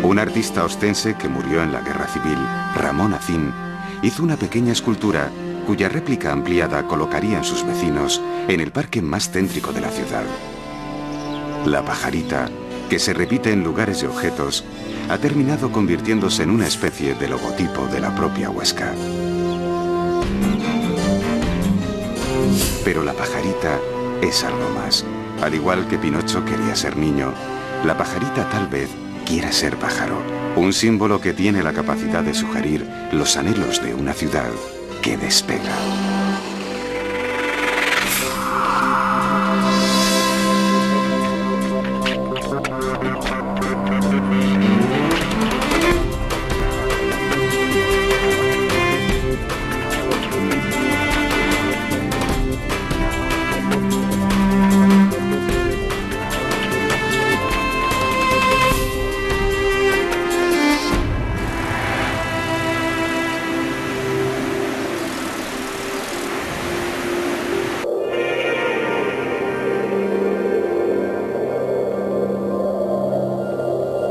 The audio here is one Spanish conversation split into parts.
Un artista ostense que murió en la Guerra Civil, Ramón Acín, hizo una pequeña escultura cuya réplica ampliada colocarían sus vecinos en el parque más céntrico de la ciudad. La pajarita, que se repite en lugares y objetos, ha terminado convirtiéndose en una especie de logotipo de la propia Huesca. Pero la pajarita es algo más. Al igual que Pinocho quería ser niño, la pajarita tal vez quiera ser pájaro. Un símbolo que tiene la capacidad de sugerir los anhelos de una ciudad que despega.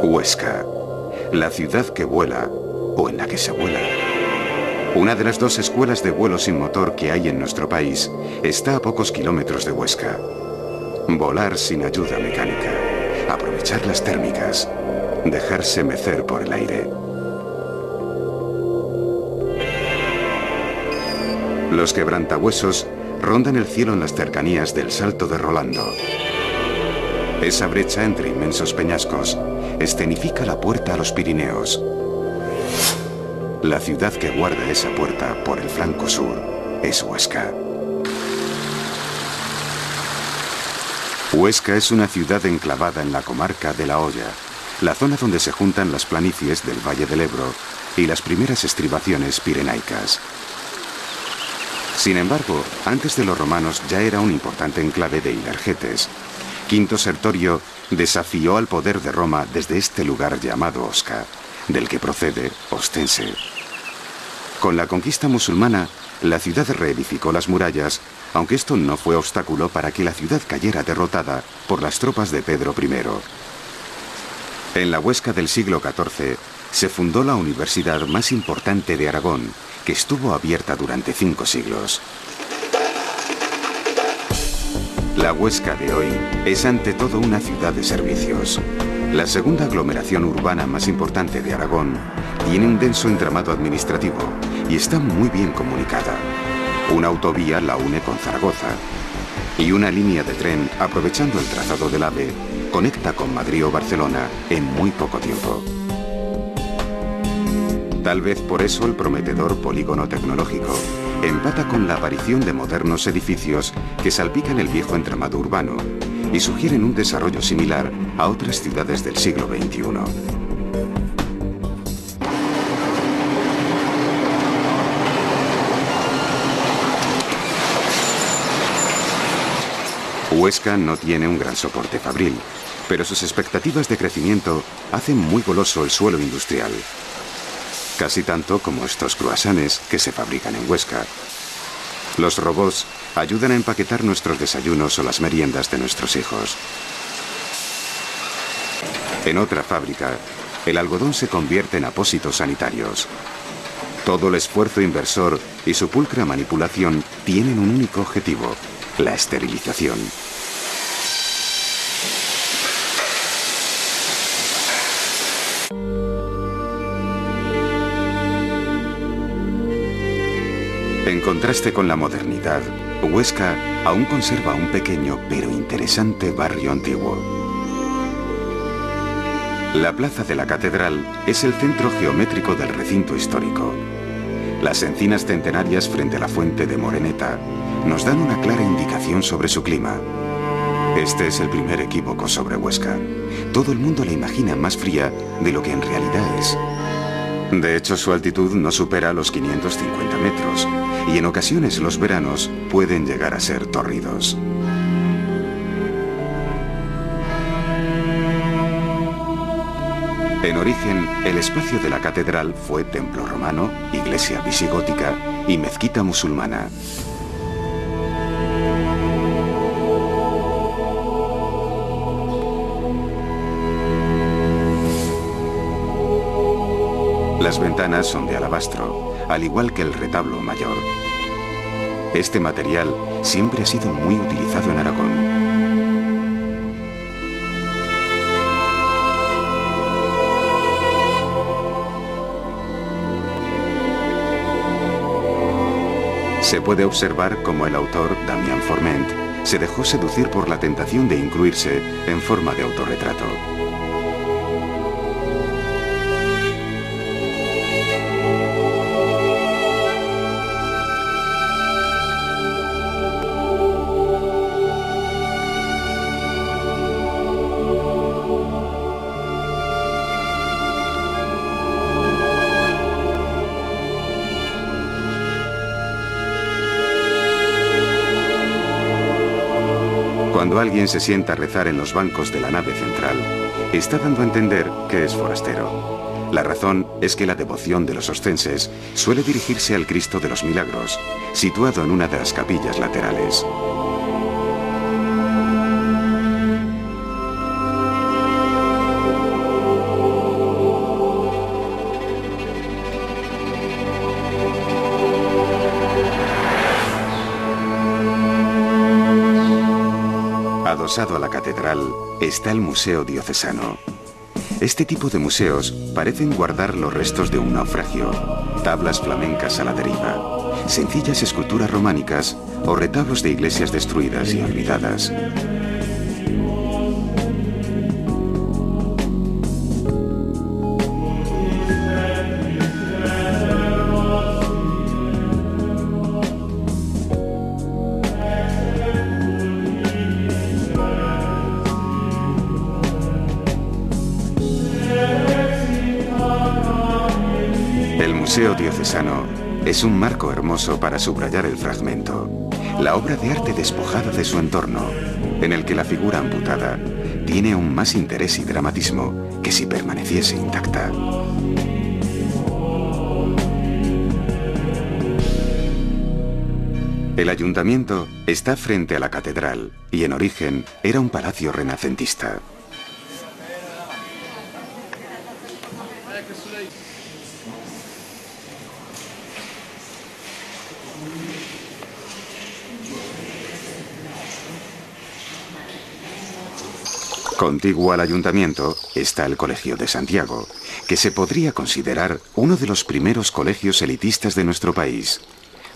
Huesca, la ciudad que vuela o en la que se vuela. Una de las dos escuelas de vuelo sin motor que hay en nuestro país está a pocos kilómetros de Huesca. Volar sin ayuda mecánica, aprovechar las térmicas, dejarse mecer por el aire. Los quebrantahuesos rondan el cielo en las cercanías del Salto de Rolando. Esa brecha entre inmensos peñascos escenifica la puerta a los Pirineos. La ciudad que guarda esa puerta por el flanco sur es Huesca. Huesca es una ciudad enclavada en la comarca de La Hoya, la zona donde se juntan las planicies del Valle del Ebro y las primeras estribaciones pirenaicas. Sin embargo, antes de los romanos ya era un importante enclave de ilergetes. Quinto Sertorio desafió al poder de Roma desde este lugar llamado Osca, del que procede Ostense. Con la conquista musulmana, la ciudad reedificó las murallas, aunque esto no fue obstáculo para que la ciudad cayera derrotada por las tropas de Pedro I. En la Huesca del siglo XIV se fundó la universidad más importante de Aragón, que estuvo abierta durante 5 siglos. La Huesca de hoy es ante todo una ciudad de servicios. La segunda aglomeración urbana más importante de Aragón tiene un denso entramado administrativo y está muy bien comunicada. Una autovía la une con Zaragoza y una línea de tren, aprovechando el trazado del AVE, conecta con Madrid o Barcelona en muy poco tiempo. Tal vez por eso el prometedor polígono tecnológico empata con la aparición de modernos edificios que salpican el viejo entramado urbano y sugieren un desarrollo similar a otras ciudades del siglo XXI. Huesca no tiene un gran soporte fabril, pero sus expectativas de crecimiento hacen muy goloso el suelo industrial. Casi tanto como estos croissants que se fabrican en Huesca. Los robots ayudan a empaquetar nuestros desayunos o las meriendas de nuestros hijos. En otra fábrica, el algodón se convierte en apósitos sanitarios. Todo el esfuerzo inversor y su pulcra manipulación tienen un único objetivo: la esterilización. En contraste con la modernidad, Huesca aún conserva un pequeño pero interesante barrio antiguo. La plaza de la Catedral es el centro geométrico del recinto histórico. Las encinas centenarias frente a la fuente de Moreneta nos dan una clara indicación sobre su clima. Este es el primer equívoco sobre Huesca. Todo el mundo la imagina más fría de lo que en realidad es. De hecho, su altitud no supera los 550 metros, y en ocasiones los veranos pueden llegar a ser tórridos. En origen, el espacio de la catedral fue templo romano, iglesia visigótica y mezquita musulmana. Las ventanas son de alabastro, al igual que el retablo mayor. Este material siempre ha sido muy utilizado en Aragón. Se puede observar cómo el autor, Damián Forment, se dejó seducir por la tentación de incluirse en forma de autorretrato. Cuando alguien se sienta a rezar en los bancos de la nave central, está dando a entender que es forastero. La razón es que la devoción de los oscenses suele dirigirse al Cristo de los Milagros, situado en una de las capillas laterales. Adosado a la catedral está el Museo Diocesano. Este tipo de museos parecen guardar los restos de un naufragio, tablas flamencas a la deriva, sencillas esculturas románicas o retablos de iglesias destruidas y olvidadas. El Museo Diocesano es un marco hermoso para subrayar el fragmento, la obra de arte despojada de su entorno, en el que la figura amputada tiene aún más interés y dramatismo que si permaneciese intacta. El ayuntamiento está frente a la catedral y en origen era un palacio renacentista. Contiguo al ayuntamiento está el Colegio de Santiago, que se podría considerar uno de los primeros colegios elitistas de nuestro país.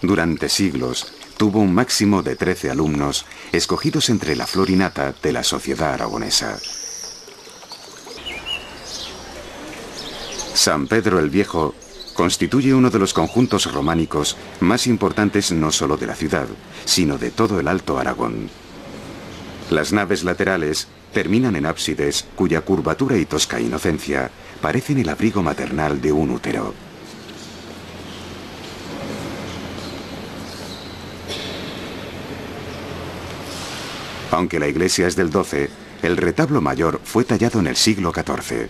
Durante siglos tuvo un máximo de 13 alumnos escogidos entre la flor y nata de la sociedad aragonesa. San Pedro el Viejo constituye uno de los conjuntos románicos más importantes no solo de la ciudad, sino de todo el Alto Aragón. Las naves laterales terminan en ábsides cuya curvatura y tosca inocencia parecen el abrigo maternal de un útero. Aunque la iglesia es del XII, el retablo mayor fue tallado en el siglo XIV.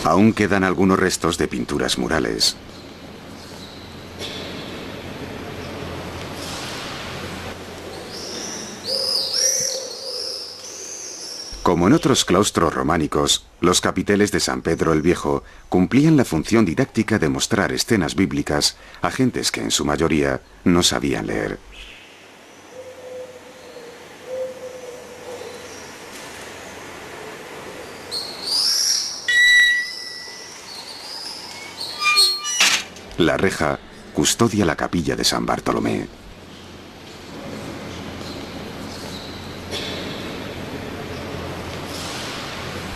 Aún quedan algunos restos de pinturas murales. Como en otros claustros románicos, los capiteles de San Pedro el Viejo cumplían la función didáctica de mostrar escenas bíblicas a gentes que en su mayoría no sabían leer. La reja custodia la capilla de San Bartolomé.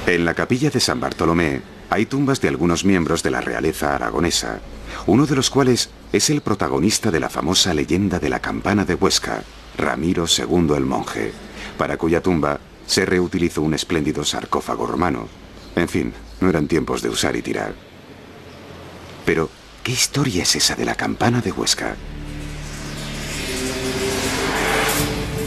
En la capilla de San Bartolomé hay tumbas de algunos miembros de la realeza aragonesa, uno de los cuales es el protagonista de la famosa leyenda de la campana de Huesca, Ramiro II el Monje, para cuya tumba se reutilizó un espléndido sarcófago romano. En fin, no eran tiempos de usar y tirar. Pero, ¿qué historia es esa de la campana de Huesca?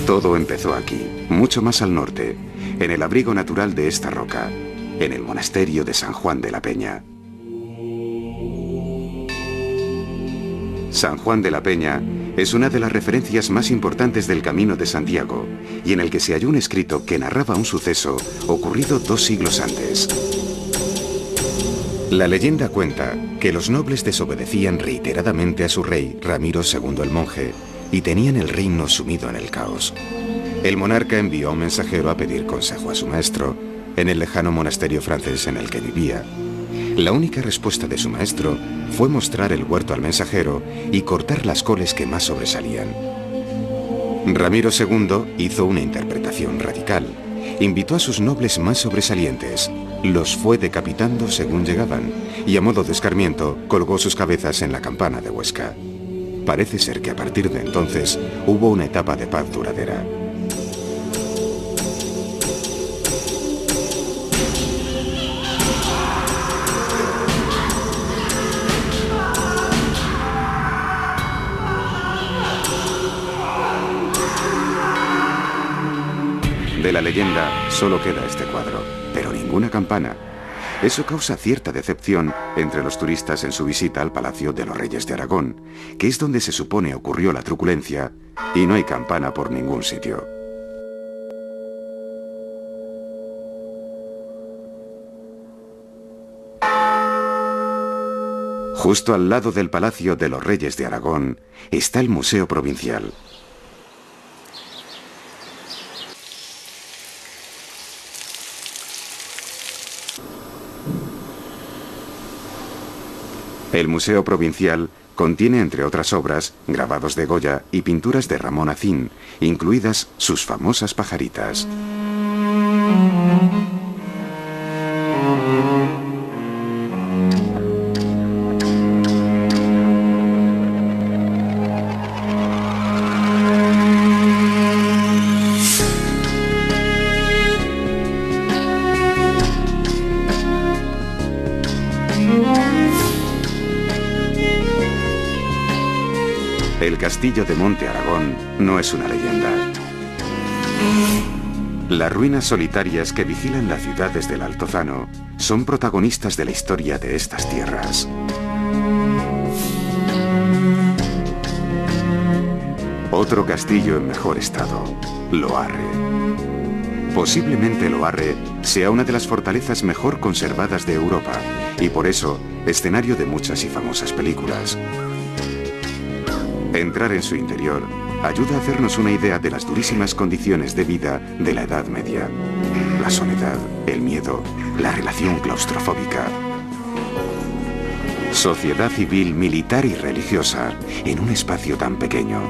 Todo empezó aquí, mucho más al norte, en el abrigo natural de esta roca, en el monasterio de San Juan de la Peña. San Juan de la Peña Es una de las referencias más importantes del Camino de Santiago y en el que se halló un escrito que narraba un suceso ocurrido 2 siglos antes. La leyenda cuenta que los nobles desobedecían reiteradamente a su rey, Ramiro II el Monje, y tenían el reino sumido en el caos. El monarca envió a un mensajero a pedir consejo a su maestro en el lejano monasterio francés en el que vivía. La única respuesta de su maestro fue mostrar el huerto al mensajero y cortar las coles que más sobresalían. Ramiro II hizo una interpretación radical. Invitó a sus nobles más sobresalientes, los fue decapitando según llegaban y a modo de escarmiento colgó sus cabezas en la campana de Huesca. Parece ser que a partir de entonces hubo una etapa de paz duradera. De la leyenda solo queda este cuadro, pero ninguna campana. Eso causa cierta decepción entre los turistas en su visita al Palacio de los Reyes de Aragón, que es donde se supone ocurrió la truculencia, y no hay campana por ningún sitio. Justo al lado del Palacio de los Reyes de Aragón está el Museo Provincial. El Museo Provincial contiene, entre otras obras, grabados de Goya y pinturas de Ramón Acín, incluidas sus famosas pajaritas. El castillo de Monte Aragón no es una leyenda. Las ruinas solitarias que vigilan la ciudad desde el Altozano son protagonistas de la historia de estas tierras. Otro castillo en mejor estado, Loarre. Posiblemente Loarre sea una de las fortalezas mejor conservadas de Europa y por eso escenario de muchas y famosas películas. Entrar en su interior ayuda a hacernos una idea de las durísimas condiciones de vida de la Edad Media. La soledad, el miedo, la relación claustrofóbica. Sociedad civil, militar y religiosa en un espacio tan pequeño.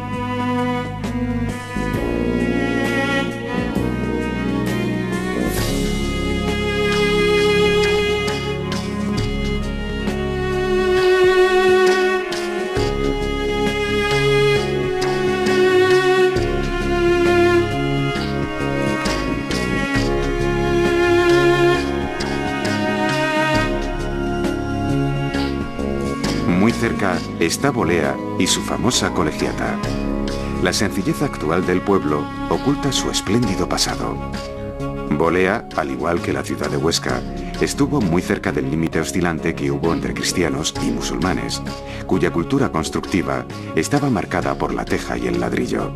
Cerca está Bolea y su famosa colegiata. La sencillez actual del pueblo oculta su espléndido pasado. Bolea, al igual que la ciudad de Huesca, estuvo muy cerca del límite oscilante que hubo entre cristianos y musulmanes, cuya cultura constructiva estaba marcada por la teja y el ladrillo.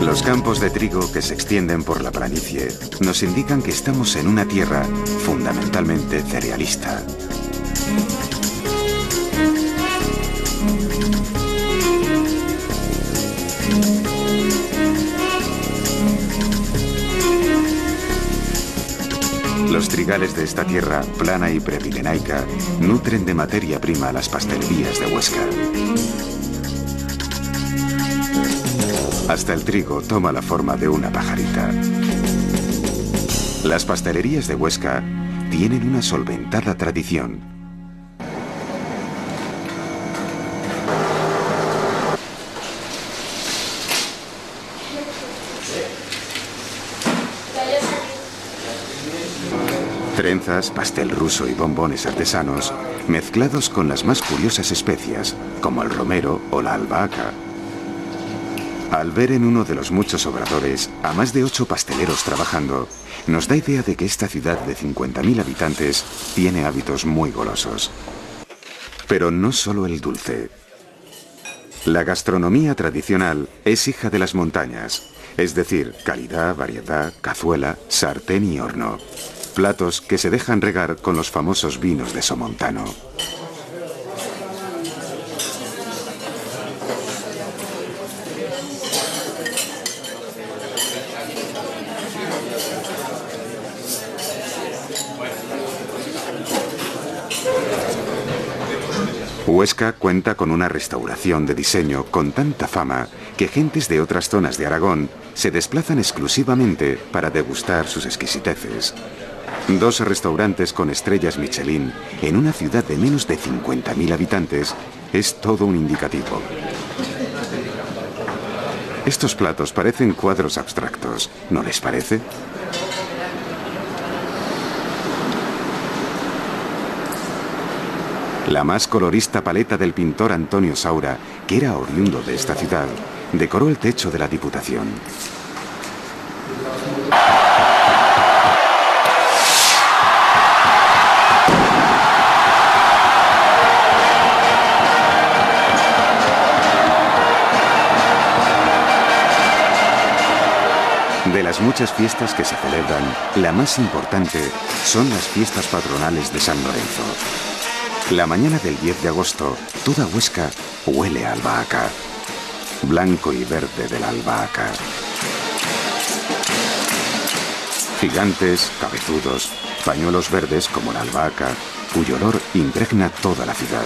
Los campos de trigo que se extienden por la planicie nos indican que estamos en una tierra fundamentalmente cerealista. Los trigales de esta tierra plana y prepirenaica nutren de materia prima las pastelerías de Huesca. Hasta el trigo toma la forma de una pajarita. Las pastelerías de Huesca tienen una solventada tradición. Trenzas, pastel ruso y bombones artesanos mezclados con las más curiosas especias, como el romero o la albahaca. Al ver en uno de los muchos obradores a más de 8 pasteleros trabajando, nos da idea de que esta ciudad de 50.000 habitantes tiene hábitos muy golosos. Pero no solo el dulce. La gastronomía tradicional es hija de las montañas, es decir, calidad, variedad, cazuela, sartén y horno. Platos que se dejan regar con los famosos vinos de Somontano. Huesca cuenta con una restauración de diseño con tanta fama que gentes de otras zonas de Aragón se desplazan exclusivamente para degustar sus exquisiteces. 2 restaurantes con estrellas Michelin en una ciudad de menos de 50.000 habitantes es todo un indicativo. Estos platos parecen cuadros abstractos, ¿no les parece? La más colorista paleta del pintor Antonio Saura, que era oriundo de esta ciudad, decoró el techo de la Diputación. De las muchas fiestas que se celebran, la más importante son las fiestas patronales de San Lorenzo. La mañana del 10 de agosto, toda Huesca huele a albahaca. Blanco y verde de la albahaca. Gigantes, cabezudos, pañuelos verdes como la albahaca, cuyo olor impregna toda la ciudad.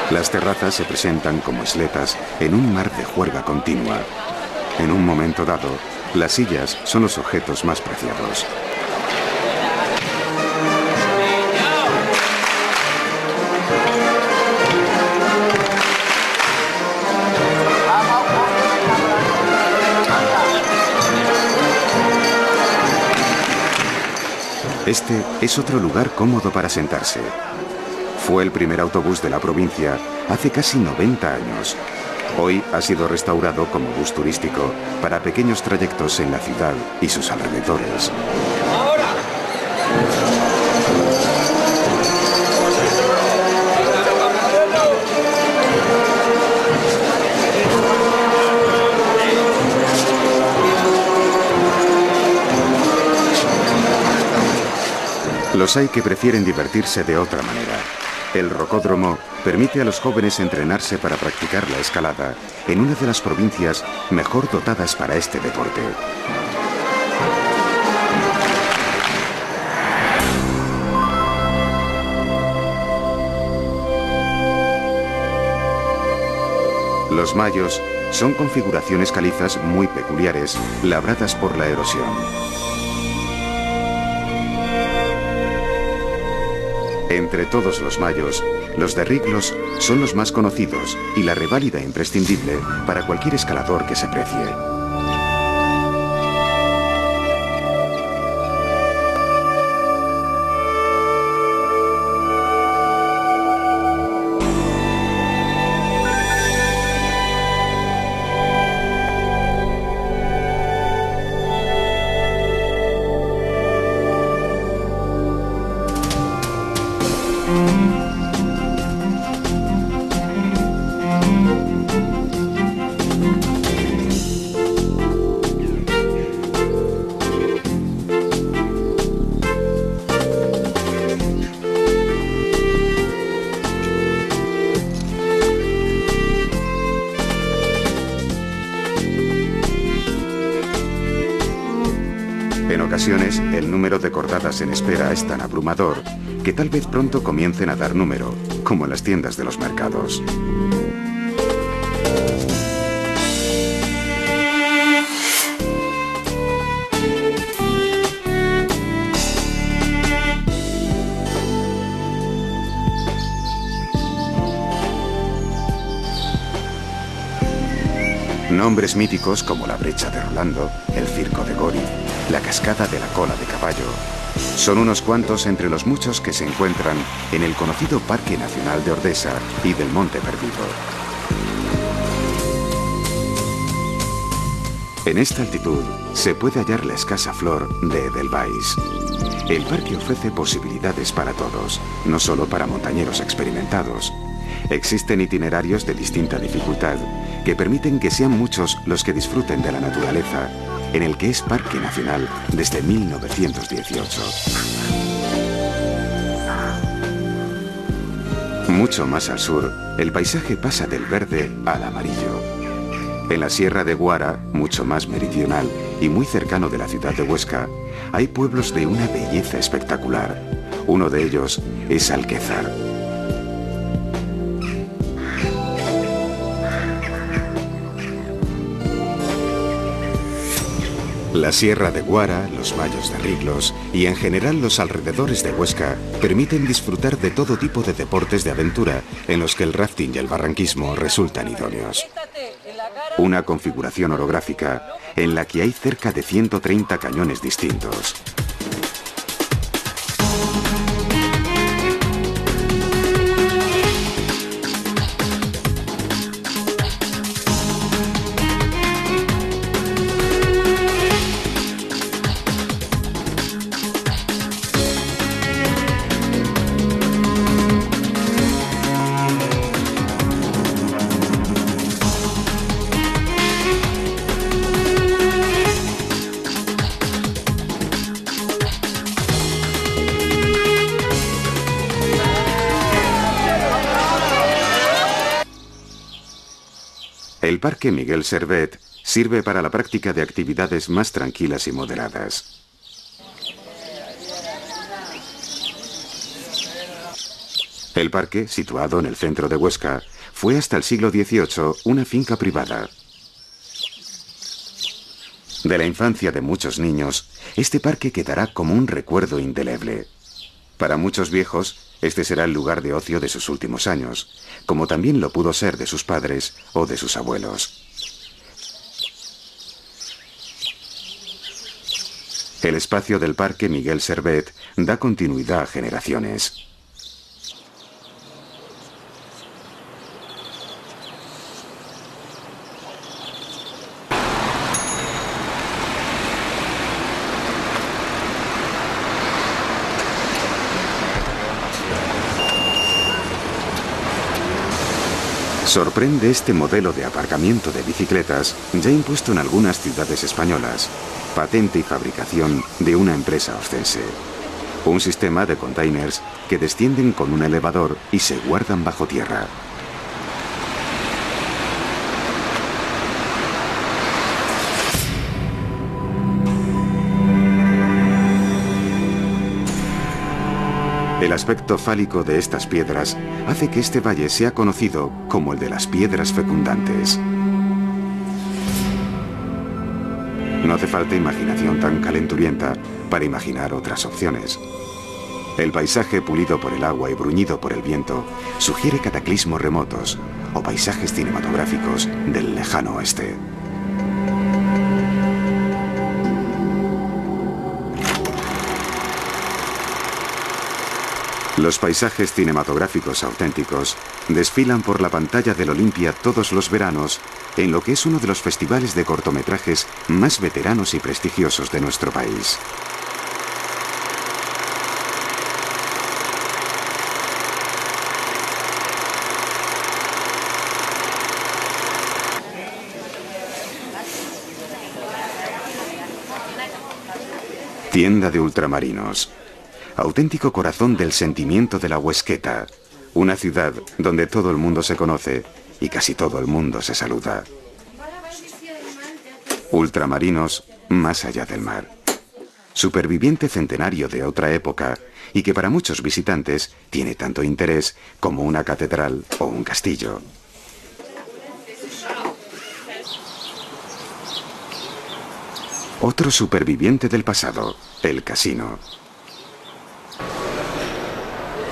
Las terrazas se presentan como isletas en un mar de juerga continua. En un momento dado, las sillas son los objetos más preciados. Este es otro lugar cómodo para sentarse. Fue el primer autobús de la provincia hace casi 90 años. Hoy ha sido restaurado como bus turístico para pequeños trayectos en la ciudad y sus alrededores. Los hay que prefieren divertirse de otra manera. El rocódromo permite a los jóvenes entrenarse para practicar la escalada en una de las provincias mejor dotadas para este deporte. Los mayos son configuraciones calizas muy peculiares, labradas por la erosión. Entre todos los mayos, los de Riglos son los más conocidos y la reválida imprescindible para cualquier escalador que se precie. En ocasiones, el número de cordadas en espera es tan abrumador que tal vez pronto comiencen a dar número, como en las tiendas de los mercados. Nombres míticos como la Brecha de Rolando, el Circo de Gori, la Cascada de la Cola de Caballo, son unos cuantos entre los muchos que se encuentran en el conocido Parque Nacional de Ordesa y del Monte Perdido. En esta altitud se puede hallar la escasa flor de Edelweiss. El parque ofrece posibilidades para todos, no solo para montañeros experimentados. Existen itinerarios de distinta dificultad que permiten que sean muchos los que disfruten de la naturaleza, en el que es Parque Nacional desde 1918. Mucho más al sur, el paisaje pasa del verde al amarillo. En la Sierra de Guara, mucho más meridional y muy cercano de la ciudad de Huesca, hay pueblos de una belleza espectacular. Uno de ellos es Alquézar. La Sierra de Guara, los valles de Riglos y en general los alrededores de Huesca permiten disfrutar de todo tipo de deportes de aventura en los que el rafting y el barranquismo resultan idóneos. Una configuración orográfica en la que hay cerca de 130 cañones distintos. El Parque Miguel Servet sirve para la práctica de actividades más tranquilas y moderadas. El parque, situado en el centro de Huesca, fue hasta el siglo XVIII una finca privada. De la infancia de muchos niños, este parque quedará como un recuerdo indeleble. Para muchos viejos, este será el lugar de ocio de sus últimos años, como también lo pudo ser de sus padres o de sus abuelos. El espacio del Parque Miguel Servet da continuidad a generaciones. Sorprende este modelo de aparcamiento de bicicletas ya impuesto en algunas ciudades españolas, patente y fabricación de una empresa ostense. Un sistema de containers que descienden con un elevador y se guardan bajo tierra. El aspecto fálico de estas piedras hace que este valle sea conocido como el de las piedras fecundantes. No hace falta imaginación tan calenturienta para imaginar otras opciones. El paisaje pulido por el agua y bruñido por el viento sugiere cataclismos remotos o paisajes cinematográficos del lejano oeste. Los paisajes cinematográficos auténticos desfilan por la pantalla del Olimpia todos los veranos en lo que es uno de los festivales de cortometrajes más veteranos y prestigiosos de nuestro país. Tienda de ultramarinos. Auténtico corazón del sentimiento de la Huesqueta, una ciudad donde todo el mundo se conoce y casi todo el mundo se saluda. Ultramarinos más allá del mar. Superviviente centenario de otra época y que para muchos visitantes tiene tanto interés como una catedral o un castillo. Otro superviviente del pasado, el casino.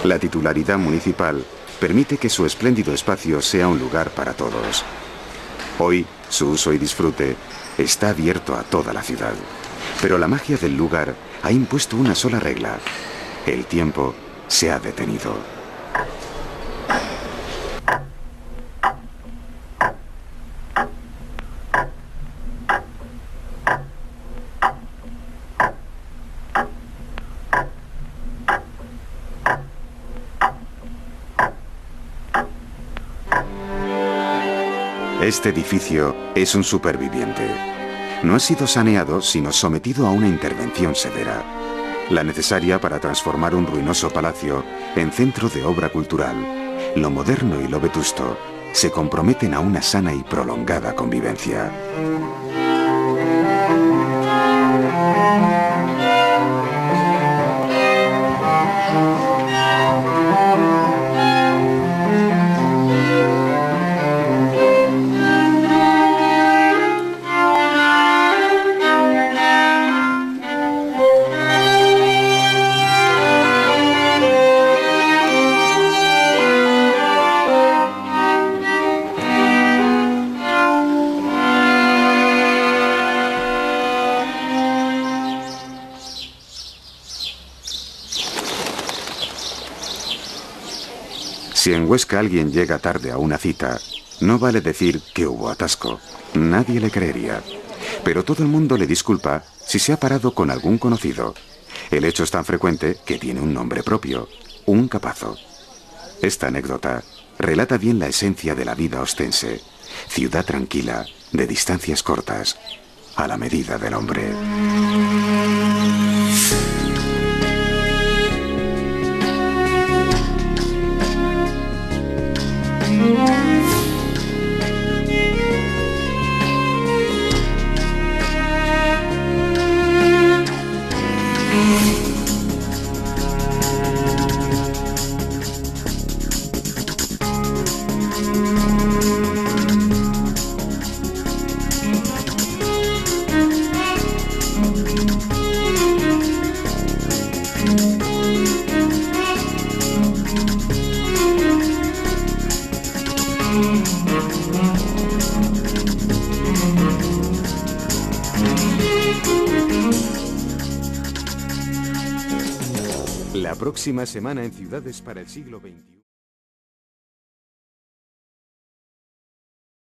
La titularidad municipal permite que su espléndido espacio sea un lugar para todos. Hoy Su uso y disfrute está abierto a toda la ciudad. Pero la magia del lugar ha impuesto una sola regla. El tiempo se ha detenido. Este edificio es un superviviente. No ha sido saneado, sino sometido a una intervención severa, la necesaria para transformar un ruinoso palacio en centro de obra cultural. Lo moderno y lo vetusto se comprometen a una sana y prolongada convivencia. Si en Huesca alguien llega tarde a una cita, no vale decir que hubo atasco. Nadie le creería. Pero todo el mundo le disculpa si se ha parado con algún conocido. El hecho es tan frecuente que tiene un nombre propio: un capazo. Esta anécdota relata bien la esencia de la vida ostense. Ciudad tranquila, de distancias cortas, a la medida del hombre. La próxima semana en Ciudades para el siglo XXI.